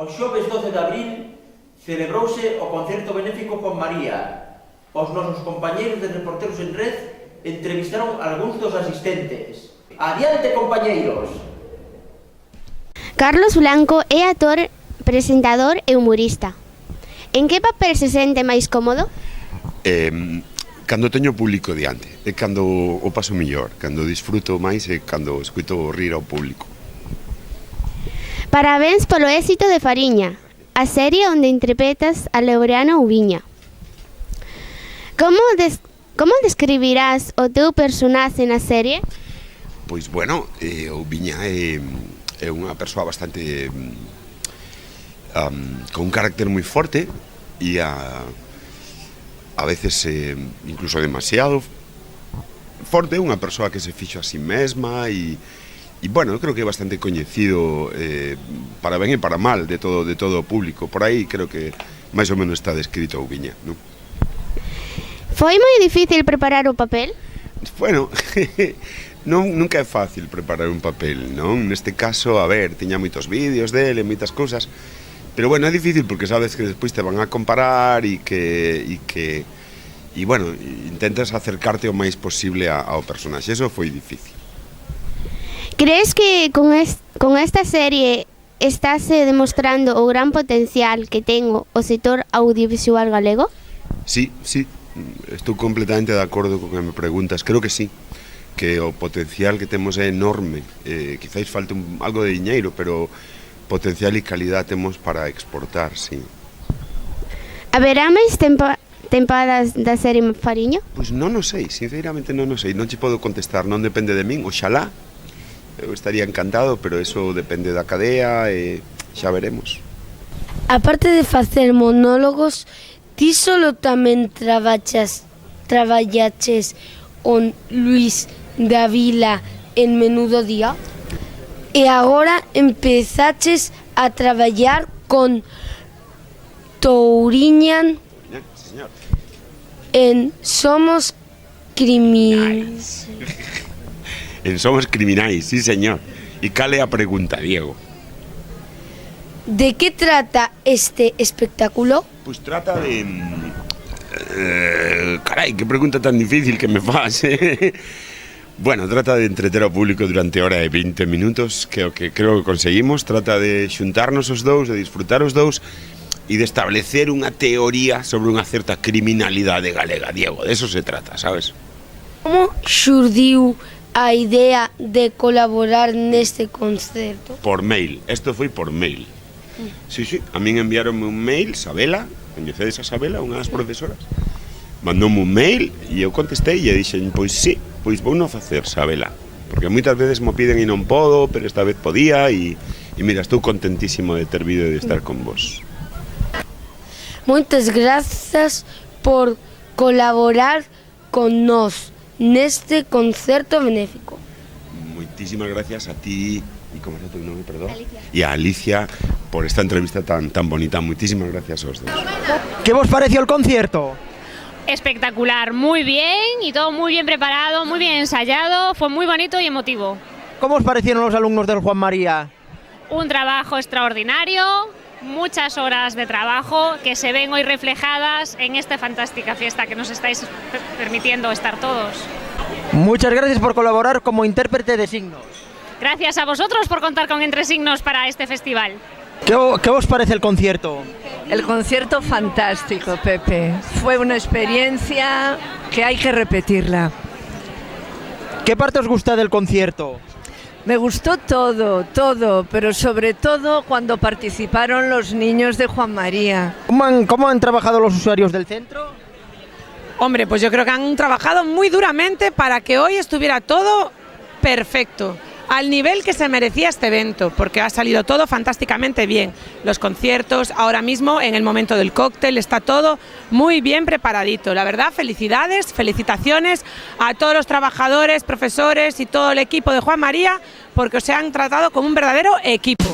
O xoves 12 de abril celebrouse o concerto benéfico Juan María. Os nosos compañeiros de Reporteros en Red entrevistaron a algúns dos asistentes. Adiante, compañeiros! Carlos Blanco é actor, presentador e humorista. En que papel se sente máis cómodo? Cando teño público diante, é cando o paso mellor, cando disfruto máis e cando escuto rir ao público. Parabéns polo éxito de Fariña, a serie onde interpretas a Laureano Ubiña. Como describirás o teu personaxe na serie? Pois, bueno, Ubiña é unha persoa bastante con un carácter moi forte e a veces incluso demasiado forte, unha persoa que se fixo a si mesma e bueno, eu creo que é bastante coñecido para ben e para mal de todo o público. Por aí creo que máis ou menos está descrito Ubiña, non? Foi moi difícil preparar o papel? Bueno, nunca é fácil preparar un papel, non? Neste caso, a ver, tiña moitos vídeos dele, moitas cousas, pero bueno, é difícil porque sabes que despois te van a comparar e bueno, intentas acercarte o máis posible ao personaxe. Eso foi difícil. Crees que con esta serie estás demostrando o gran potencial que ten o sector audiovisual galego? Sí, estou completamente de acordo con que me preguntas. Creo que sí, que o potencial que temos é enorme. Quizáis falte algo de diñeiro, pero potencial e calidad temos para exportar, sí. Haberá máis tempadas da serie Fariña? Pois non o sei, sinceramente non o sei. Non che podo contestar, non depende de min, oxalá. Eu estaría encantado, pero eso depende da cadea e xa veremos. Aparte de facer monólogos, ti solo tamén traballaches con Luis Davila en Menudo Día? E agora empezaches a traballar con Touriñán en Somos Criminais. En Somos Criminais, sí, señor. E cal é a pregunta, Diego? De que trata este espectáculo? Pois trata de... carai, que pregunta tan difícil que me fas, Bueno, trata de entreter ao público durante hora e 20 minutos, que é o que creo que conseguimos. Trata de xuntarnos os dous, de disfrutar os dous e de establecer unha teoría sobre unha certa criminalidade galega, Diego. De eso se trata, sabes? Como xurdiu a idea de colaborar neste concerto? Por mail, isto foi por mail. Sí, a min enviaronme un mail, Sabela, coñecedes a Sabela, unha das profesoras, mandoume un mail e eu contestei e dixen, pois sí, pois vou non facer, Sabela, porque moitas veces mo piden e non podo, pero esta vez podía e mira, estou contentísimo de ter vido e de estar con vos. Moitas grazas por colaborar con nós neste concerto benéfico. Moitísimas gracias a ti e como é o teu nome, perdón? Alicia. E a Alicia por esta entrevista tan bonita. Moitísimas gracias aos dos. ¿Qué vos pareció el concierto? Espectacular, muy bien y todo muy bien preparado, muy bien ensayado, fue muy bonito y emotivo. ¿Cómo os parecieron los alumnos del Juan María? Un trabajo extraordinario, muchas horas de trabajo que se ven hoy reflejadas en esta fantástica fiesta que nos estáis permitiendo estar todos. Muchas gracias por colaborar como intérprete de signos. Gracias a vosotros por contar con Entre Signos para este festival. ¿Qué os parece el concierto? El concierto fantástico, Pepe. Fue una experiencia que hay que repetirla. ¿Qué parte os gusta del concierto? Me gustó todo, pero sobre todo cuando participaron los niños de Juan María. ¿Cómo han trabajado los usuarios del centro? Hombre, pues yo creo que han trabajado muy duramente para que hoy estuviera todo perfecto, al nivel que se merecía este evento, porque ha salido todo fantásticamente bien. Los conciertos, ahora mismo en el momento del cóctel, está todo muy bien preparadito. La verdad, felicidades, felicitaciones a todos los trabajadores, profesores y todo el equipo de Juan María, porque se han tratado como un verdadero equipo.